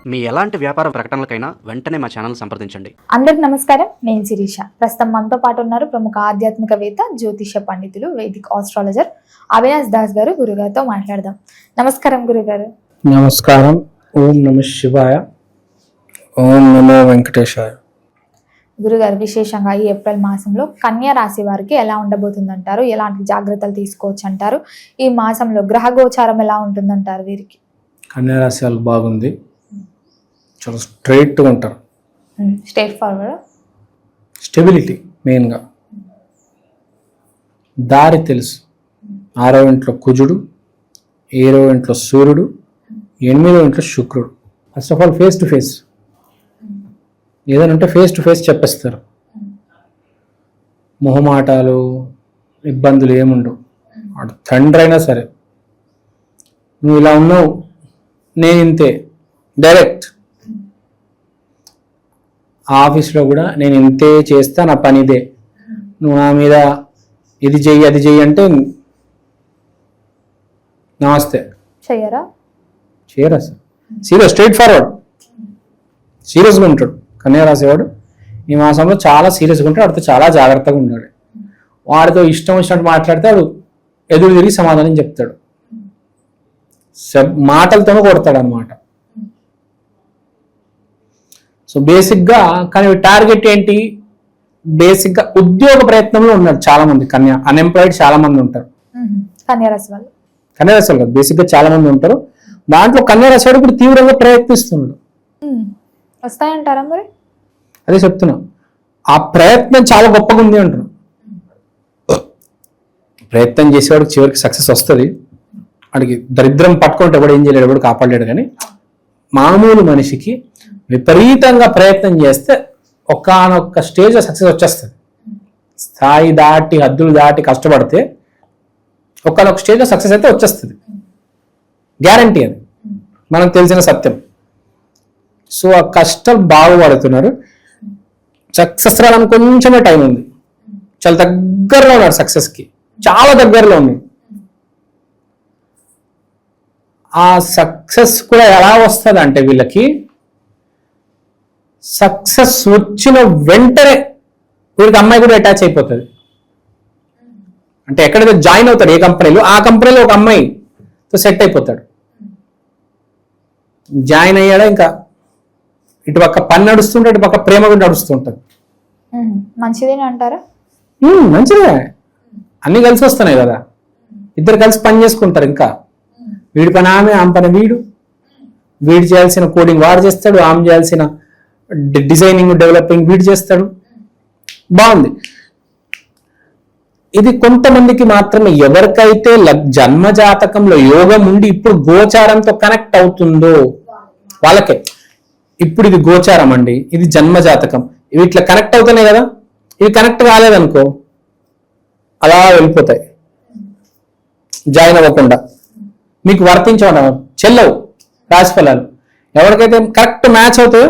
మీ ఎలాంటి వ్యాపార ప్రకటనలకైనా వెంటనే మా ఛానల్ సంప్రదించండి. అందరికి నమస్కారం, నేను శిరీష. ప్రస్తుతం మనతో పాటు ఉన్నారు ప్రముఖ ఆధ్యాత్మికవేత్త, జ్యోతిష పండితులు, వేదిక్ ఆస్ట్రాలజర్ అవినాష్ దాస్ గారు. గురుగారితో మాట్లాడదాం. నమస్కారం గురుగారు. నమస్కారం. ఓం నమ శివాయ. ఓం నమో వెంకటేశాయ. గురుగారు, విశేషంగా ఈ ఏప్రిల్ మాసంలో కన్యా రాశి వారికి ఎలా ఉండబోతుందంటారు? ఎలాంటి జాగ్రత్తలు తీసుకోవచ్చు అంటారు? ఈ మాసంలో గ్రహ గోచారం ఎలా ఉంటుందంటారు? వీరికి కన్యా రాశి వాళ్ళు బాగుంది, చాలా స్ట్రైట్గా ఉంటారు. స్ట్రైట్ ఫార్వర్డ్, స్టెబిలిటీ మెయిన్గా. దారి తెలుసు. 6వ ఇంట్లో కుజుడు, 7వ ఇంట్లో సూర్యుడు, 8వ ఇంట్లో శుక్రుడు. First of all face to face, ఏదైనా ఉంటే ఫేస్ టు ఫేస్ చెప్పేస్తారు. మొహమాటాలు, ఇబ్బందులు ఏముండవు. వాడు తండ్రి అయినా సరే, నువ్వు ఇలా ఉన్నావు, నేను ఇంతే, డైరెక్ట్. ఆఫీస్లో కూడా నేను ఇంతే చేస్తా, నా పని ఇదే, నువ్వు నా మీద ఇది చెయ్యి అది చెయ్యి అంటే నమస్తే చేయరా సార్. సీరియస్, స్ట్రైట్ ఫార్వర్డ్, సీరియస్గా ఉంటాడు కన్యా రాసేవాడు. ఈ మాసంలో చాలా సీరియస్గా ఉంటాడు. వాడితో చాలా జాగ్రత్తగా ఉన్నాడు. వాడితో ఇష్టం వచ్చినట్టు మాట్లాడితే వాడు ఎదురు తిరిగి సమాధానం చెప్తాడు. మాటలతోనే కొడతాడు అన్నమాట. సో బేసిక్గా కానీ టార్గెట్ ఏంటి? బేసిక్గా ఉద్యోగ ప్రయత్నంలో ఉన్నాడు చాలా మంది. అన్ఎంప్లాయిడ్ చాలా మంది ఉంటారు కన్యా రాశి వాళ్ళు కాదు, బేసిక్గా చాలా మంది ఉంటారు. దాంట్లో కన్యా రాశి వాడు ఇప్పుడు తీవ్రంగా ప్రయత్నిస్తున్నాడు. వస్తాయంటారా మరి? అదే చెప్తున్నా, ఆ ప్రయత్నం చాలా గొప్పగా ఉంది అంటున్నాను. ప్రయత్నం చేసేవాడికి చివరికి సక్సెస్ వస్తుంది. వాడికి దరిద్రం పట్టుకుంటే ఎవడు ఏం చేయలేడు, ఎవడు కాపాడలేడు. కానీ మామూలు మనిషికి విపరీతంగా ప్రయత్నం చేస్తే ఒకానొక్క స్టేజ్లో సక్సెస్ వచ్చేస్తుంది. స్థాయి దాటి, హద్దులు దాటి కష్టపడితే ఒకానొక స్టేజ్లో సక్సెస్ అయితే వచ్చేస్తుంది, గ్యారంటీ. అది మనకు తెలిసిన సత్యం. సో ఆ కష్టం బాగుపడుతున్నారు. సక్సెస్ రావడానికి కొంచెమే టైం ఉంది. చాలా దగ్గరలో ఉన్నారు సక్సెస్కి, చాలా దగ్గరలో ఉంది. ఆ సక్సెస్ కూడా ఎలా వస్తుంది అంటే, వీళ్ళకి సక్సెస్ వచ్చిన వెంటనే వీళ్ళకి అమ్మాయి కూడా అటాచ్ అయిపోతుంది. అంటే ఎక్కడైతే జాయిన్ అవుతాడు ఏ కంపెనీలో, ఆ కంపెనీలో ఒక అమ్మాయితో సెట్ అయిపోతాడు. జాయిన్ అయ్యాడా ఇంకా ఇటు పక్క పని నడుస్తుంటే, ఇటు పక్క ప్రేమ కూడా నడుస్తుంటది. మంచిదేనా అంటారా? మంచిదే, అన్ని కలిసి వస్తున్నాయి కదా. ఇద్దరు కలిసి పని చేసుకుంటారు. ఇంకా వీడి పని ఆమె, ఆమె పని వీడు. వీడు చేయాల్సిన కోడింగ్ వాడు చేస్తాడు, ఆమె చేయాల్సిన డిజైనింగ్ డెవలపింగ్ వీడు చేస్తాడు. బాగుంది. ఇది కొంతమందికి మాత్రమే. ఎవరికైతే జన్మ జాతకంలో యోగం ఉండి ఇప్పుడు గోచారంతో కనెక్ట్ అవుతుందో వాళ్ళకే. ఇప్పుడు ఇది గోచారం అండి, ఇది జన్మ జాతకం, ఇవి ఇట్లా కనెక్ట్ అవుతున్నాయి కదా. ఇవి కనెక్ట్ కాలేదనుకో అలా వెళ్ళిపోతాయి, జాయిన్ అవ్వకుండా మీకు వర్తించడం చెల్లవు రాశి ఫలాలు. ఎవరికైతే కరెక్ట్ మ్యాచ్ అవుతాయో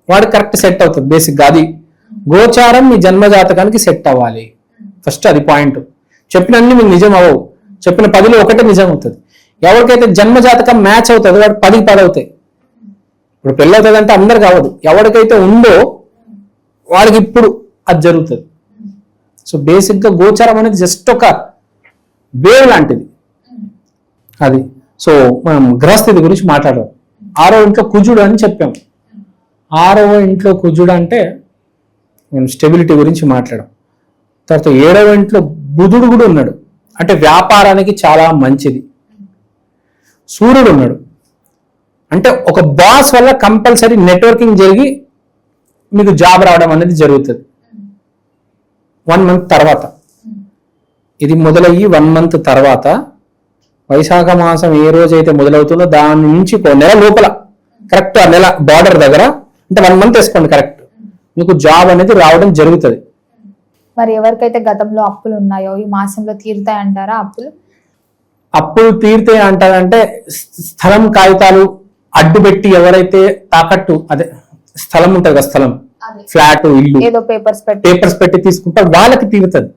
వాడికి కరెక్ట్ సెట్ అవుతుంది. బేసిక్గా అది గోచారం మీ జన్మ జాతకానికి సెట్ అవ్వాలి. ఫస్ట్ అది పాయింట్. చెప్పిన అన్ని మీకు నిజం అవ్వవు, చెప్పిన 10లో ఒకటే నిజం అవుతుంది. ఎవరికైతే జన్మ జాతకం మ్యాచ్ అవుతుంది వాడు 10కి 10 అవుతాయి. ఇప్పుడు పెళ్ళి అవుతుంది అంటే అందరికి అవ్వదు. ఎవరికైతే ఉందో వాడికి ఇప్పుడు అది జరుగుతుంది. సో బేసిక్గా గోచారం అనేది జస్ట్ ఒక వేవ్ లాంటిది అది. సో మనం గ్రహస్థితి గురించి మాట్లాడాం. 6వ ఇంట్లో కుజుడు అని చెప్పాం. 6వ ఇంట్లో కుజుడు అంటే మనం స్టెబిలిటీ గురించి మాట్లాడాం. తర్వాత 7వ ఇంట్లో బుధుడు కూడా ఉన్నాడు, అంటే వ్యాపారానికి చాలా మంచిది. సూర్యుడు ఉన్నాడు, అంటే ఒక బాస్ వల్ల కంపల్సరీ నెట్వర్కింగ్ జరిగి మీకు జాబ్ రావడం అనేది జరుగుతుంది 1 మంత్ తర్వాత. ఇది మొదలయ్యి 1 మంత్ తర్వాత వైశాఖ మాసం ఏ రోజైతే మొదలవుతుందో దాని నుంచి 1 నెల లోపల, కరెక్ట్ ఆ నెల బార్డర్ దగ్గర, అంటే 1 మంత్ వేసుకోండి, కరెక్ట్ మీకు జాబ్ అనేది రావడం జరుగుతుంది. మరి ఎవరికైతే గతంలో అప్పులు ఉన్నాయో ఈ మాసంలో తీరుతాయి అంటారా? అప్పులు తీరుతాయి అంటారంటే స్థలం కాగితాలు అడ్డు పెట్టి ఎవరైతే తాకట్టు, అదే స్థలం ఉంటుంది కదా, స్థలం ఫ్లాట్ ఇల్లు ఏదో పేపర్స్ పెట్టి తీసుకుంటే వాళ్ళకి తీరుతుంది.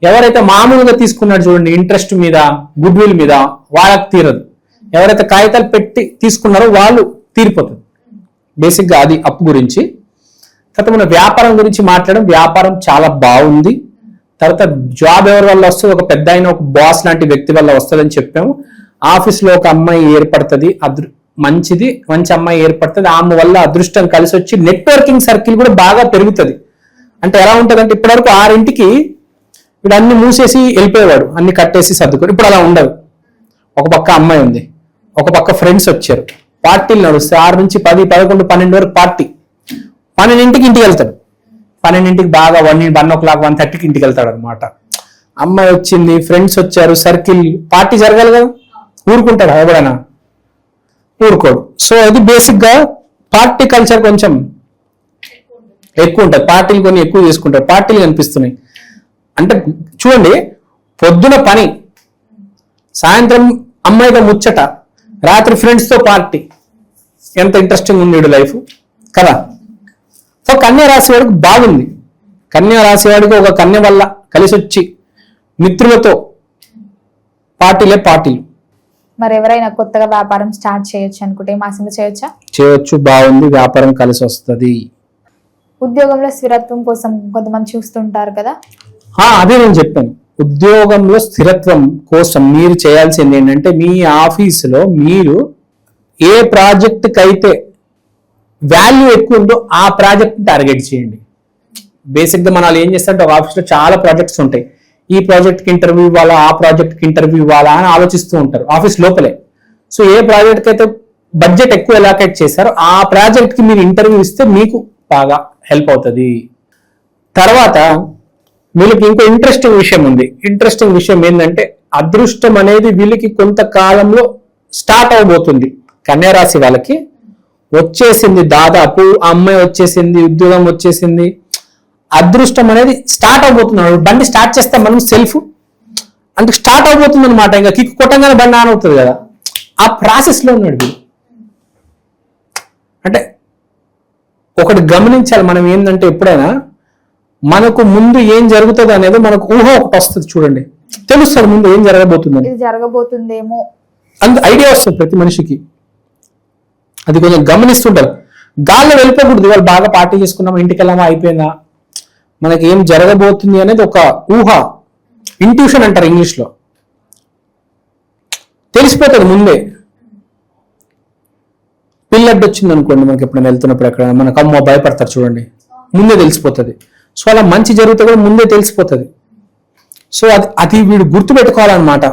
ఎవరైతే మామూలుగా తీసుకున్నాడు చూడండి ఇంట్రెస్ట్ మీద, గుడ్ విల్ మీద, వాళ్ళకి తీరదు. ఎవరైతే కాగితాలు పెట్టి తీసుకున్నారో వాళ్ళు తీరిపోతుంది. బేసిక్గా అది అప్పు గురించి. తర్వాత మన వ్యాపారం గురించి మాట్లాడడం, వ్యాపారం చాలా బాగుంది. తర్వాత జాబ్ ఎవరి వల్ల వస్తుంది, ఒక పెద్ద అయిన ఒక బాస్ లాంటి వ్యక్తి వల్ల వస్తుందని చెప్పాము. ఆఫీస్లో ఒక అమ్మాయి ఏర్పడుతుంది, మంచిది, మంచి అమ్మాయి ఏర్పడుతుంది. ఆమె వల్ల అదృష్టం కలిసి వచ్చి నెట్వర్కింగ్ సర్కిల్ కూడా బాగా పెరుగుతుంది. అంటే ఎలా ఉంటుంది అంటే ఇప్పటివరకు 6ంటికి వీడు అన్ని మూసేసి వెళ్ళిపోయేవాడు, అన్ని కట్టేసి సర్దుకొని. ఇప్పుడు అలా ఉండదు. ఒక పక్క అమ్మాయి ఉంది, ఒక పక్క ఫ్రెండ్స్ వచ్చారు, పార్టీలు నడుస్తాయి. 6 నుంచి 10, 11, 12 వరకు పార్టీ. 12ంటికి ఇంటికి వెళ్తాడు. 12ంటికి బాగా 1 o'clock 1:30కి ఇంటికి వెళ్తాడు అనమాట. అమ్మాయి వచ్చింది, ఫ్రెండ్స్ వచ్చారు, సర్కిల్, పార్టీ జరగాలి కదా. ఊరుకుంటాడు ఎవడైనా? ఊరుకోడు. సో అది బేసిక్ గా పార్టీ కల్చర్ కొంచెం ఎక్కువ ఉంటుంది. పార్టీలు కొన్ని ఎక్కువ చేసుకుంటారు, పార్టీలు కనిపిస్తున్నాయి. అంటే చూడండి, పొద్దున పని, సాయంత్రం అమ్మాయితో ముచ్చట, రాత్రి ఫ్రెండ్స్ తో పార్టీ. ఎంత ఇంట్రెస్టింగ్ ఉంది లైఫ్ కదా. సో కన్యా రాశి వాడికి బాగుంది. కన్యా రాశి వాడికి ఒక కన్య వల్ల కలిసి వచ్చి మిత్రులతో పార్టీలు. మరి ఎవరైనా కొత్తగా వ్యాపారం స్టార్ట్ చేయొచ్చు అనుకుంటే ఈ మాసంలో చేయొచ్చా? చేయొచ్చు, బాగుంది, వ్యాపారం కలిసి వస్తుంది. ఉద్యోగంలో స్థిరత్వం కోసం కొంతమంది చూస్తుంటారు కదా. అదే నేను చెప్పాను, ఉద్యోగంలో స్థిరత్వం కోసం మీరు చేయాల్సింది ఏంటంటే, మీ ఆఫీసులో మీరు ఏ ప్రాజెక్ట్కి అయితే వాల్యూ ఎక్కువ ఉందో ఆ ప్రాజెక్ట్ టార్గెట్ చేయండి. బేసిక్గా మనం ఏం చేస్తారంటే, ఒక ఆఫీస్లో చాలా ప్రాజెక్ట్స్ ఉంటాయి. ఈ ప్రాజెక్ట్కి ఇంటర్వ్యూ ఇవ్వాలా, ఆ ప్రాజెక్ట్కి ఇంటర్వ్యూ ఇవ్వాలా అని ఆలోచిస్తూ ఉంటారు ఆఫీస్ లోపలే. సో ఏ ప్రాజెక్ట్కి అయితే బడ్జెట్ ఎక్కువ ఎలాకేట్ చేశారో ఆ ప్రాజెక్ట్కి మీరు ఇంటర్వ్యూ ఇస్తే మీకు బాగా హెల్ప్ అవుతుంది. తర్వాత వీళ్ళకి ఇంకో ఇంట్రెస్టింగ్ విషయం ఉంది. ఇంట్రెస్టింగ్ విషయం ఏంటంటే, అదృష్టం అనేది వీళ్ళకి కొంతకాలంలో స్టార్ట్ అవబోతుంది. కన్యా రాశి వాళ్ళకి వచ్చేసింది, దాదాపు ఆ అమ్మాయి వచ్చేసింది, ఉద్యోగం వచ్చేసింది, అదృష్టం అనేది స్టార్ట్ అవబోతుంది. బండి స్టార్ట్ చేస్తాం మనం సెల్ఫ్, అందుకు స్టార్ట్ అవబోతుంది అనమాట. ఇంకా కిక్ కొట్టంగానే బండి ఆన్ అవుతుంది కదా, ఆ ప్రాసెస్ లో ఉన్నాడు వీడు. అంటే ఒకటి గమనించాలి మనం ఏంటంటే, ఎప్పుడైనా మనకు ముందు ఏం జరుగుతుంది అనేది మనకు ఊహ ఒకటి వస్తుంది. చూడండి, తెలుస్తుంది ముందు ఏం జరగబోతుందని, ఇది జరగబోతుందేమో అంత ఐడియా వస్తుంది ప్రతి మనిషికి. అది కొంచెం గమనిస్తుంటారు. గాల్లో వెళ్ళిపోకూడదు. వాళ్ళు బాగా పార్టీ చేసుకున్నామా, ఇంటికి వెళ్ళామా, అయిపోయిందా, మనకి ఏం జరగబోతుంది అనేది ఒక ఊహ, ఇంట్యూషన్ అంటారు ఇంగ్లీష్ లో. తెలిసిపోతుంది ముందే. పిల్లడ్డు వచ్చింది అనుకోండి, మనకి ఎప్పుడైనా వెళ్తున్నప్పుడు ఎక్కడ మనకు అమ్మ భయపడతారు చూడండి, ముందే తెలిసిపోతుంది. సో అలా మంచి జరిగితే కూడా ముందే తెలిసిపోతుంది. సో అది వీడు గుర్తుపెట్టుకోవాలన్నమాట.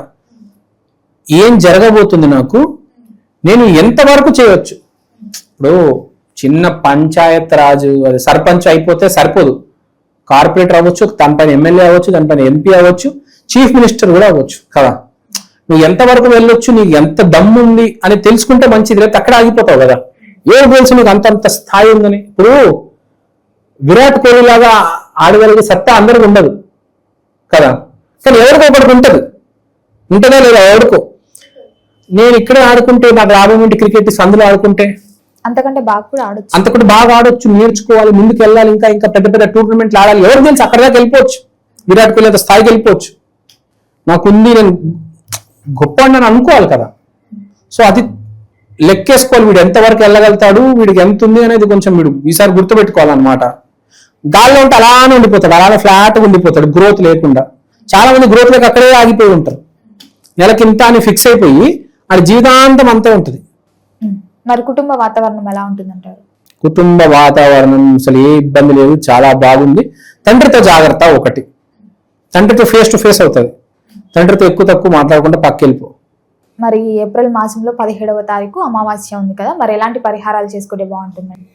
ఏం జరగబోతుంది నాకు, నేను ఎంతవరకు చేయవచ్చు. ఇప్పుడు చిన్న పంచాయత్ రాజు, అది సర్పంచ్ అయిపోతే సరిపోదు. కార్పొరేటర్ అవ్వచ్చు, దానిపైన ఎమ్మెల్యే అవ్వచ్చు, దానిపైన ఎంపీ అవ్వచ్చు, చీఫ్ మినిస్టర్ కూడా అవ్వచ్చు కదా. నువ్వు ఎంతవరకు వెళ్ళొచ్చు, నీకు ఎంత దమ్ము ఉంది అని తెలుసుకుంటే మంచిది. లేదా అక్కడ ఆగిపోతావు కదా. ఏం తెలుసు నీకు అంత స్థాయి ఉందని. ఇప్పుడు విరాట్ కోహ్లీ లాగా ఆడగలిగే సత్తా అందరికి ఉండదు కదా, కానీ ఎవరికో ఒకరికి ఉంటది. ఉంటుందా లేదా ఎవరికో. నేను ఇక్కడే ఆడుకుంటే నాకు లాభం ఏంటి, క్రికెట్ అందులో ఆడుకుంటే అంతకంటే బాగా కూడా ఆడొచ్చు. అంతకంటే బాగా ఆడొచ్చు, నేర్చుకోవాలి, ముందుకు వెళ్ళాలి, ఇంకా పెద్ద పెద్ద టోర్నమెంట్లు ఆడాలి. ఎవరు తెలుసు అక్కడ దాకా వెళ్ళిపోవచ్చు, విరాట్ కోహ్లీ అంత స్థాయికి వెళ్ళిపోవచ్చు. నాకుంది, నేను గొప్ప అని అనుకోవాలి కదా. సో అది లెక్కేసుకోవాలి, వీడు ఎంతవరకు వెళ్ళగలుగుతాడు, వీడికి ఎంత ఉంది అనేది కొంచెం వీడు ఈసారి గుర్తుపెట్టుకోవాలన్నమాట. గాల్లో ఉంటే అలానే ఉండిపోతాడు, అలానే ఫ్లాట్గా ఉండిపోతాడు, గ్రోత్ లేకుండా. చాలా మంది గ్రోత్ లేక అక్కడే ఆగిపోయి ఉంటారు. నెలకింత అని ఫిక్స్ అయిపోయి అది జీవితాంతం అంతా ఉంటుంది. మరి కుటుంబ వాతావరణం ఎలా ఉంటుందంటారు? కుటుంబ వాతావరణం అసలు ఏ ఇబ్బంది లేదు, చాలా బాగుంది. తండ్రితో జాగ్రత్త. ఒకటి, తండ్రితో ఫేస్ టు ఫేస్ అవుతుంది. తండ్రితో ఎక్కువ తక్కువ మాట్లాడకుండా పక్కెళ్ళిపో. మరి ఏప్రిల్ మాసంలో 17వ తారీఖు అమావాస్య ఉంది కదా, మరి ఎలాంటి పరిహారాలు చేసుకుంటే బాగుంటుందండి?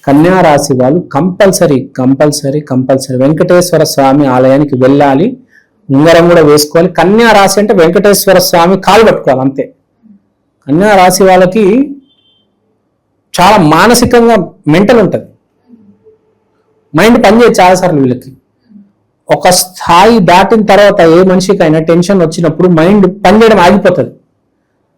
కన్యా రాశి వాళ్ళు కంపల్సరీ వెంకటేశ్వర స్వామి ఆలయానికి వెళ్ళాలి. ఉంగరం కూడా వేసుకోవాలి. కన్యా రాశి అంటే వెంకటేశ్వర స్వామి కాలు పట్టుకోవాలి అంతే. కన్యా రాశి వాళ్ళకి చాలా మానసికంగా మెంటల్ ఉంటుంది, మైండ్ పనిచేయదు చాలాసార్లు. వీళ్ళకి ఒక స్థాయి దాటిన తర్వాత ఏ మనిషికైనా టెన్షన్ వచ్చినప్పుడు మైండ్ పనిచేయడం ఆగిపోతుంది.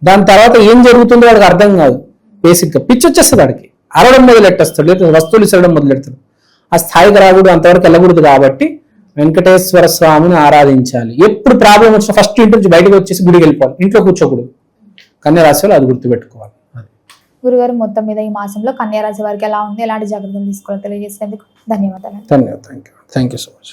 దాని తర్వాత ఏం జరుగుతుందో వాడికి అర్థం కాదు. బేసిక్గా పిచ్చి వచ్చేస్తుంది వాడికి, అరవడం మొదలెట్టేస్తాడు, లేదా వస్తువులు ఇసరడం మొదలెడతాడు. ఆ స్థాయికి రాకూడదు, అంతవరకు వెళ్ళకూడదు. కాబట్టి వెంకటేశ్వర స్వామిని ఆరాధించాలి. ఎప్పుడు ప్రాబ్లం వచ్చినా ఫస్ట్ ఇంటి నుంచి బయటకు వచ్చేసి గుడికి వెళ్ళిపోవాలి, ఇంట్లో కూర్చోకూడదు. కన్యా రాశి వాళ్ళు అది గుర్తుపెట్టుకోవాలి. గురుగారు మొత్తం మీద ఈ మాసంలో కన్యా రాశి వారికి ఎలా ఉంది, ఎలాంటి జాగ్రత్తలు తీసుకోవాలో తెలియజేసేందుకు ధన్యవాదాలు. ధన్యవాదాలు. Thank you so much.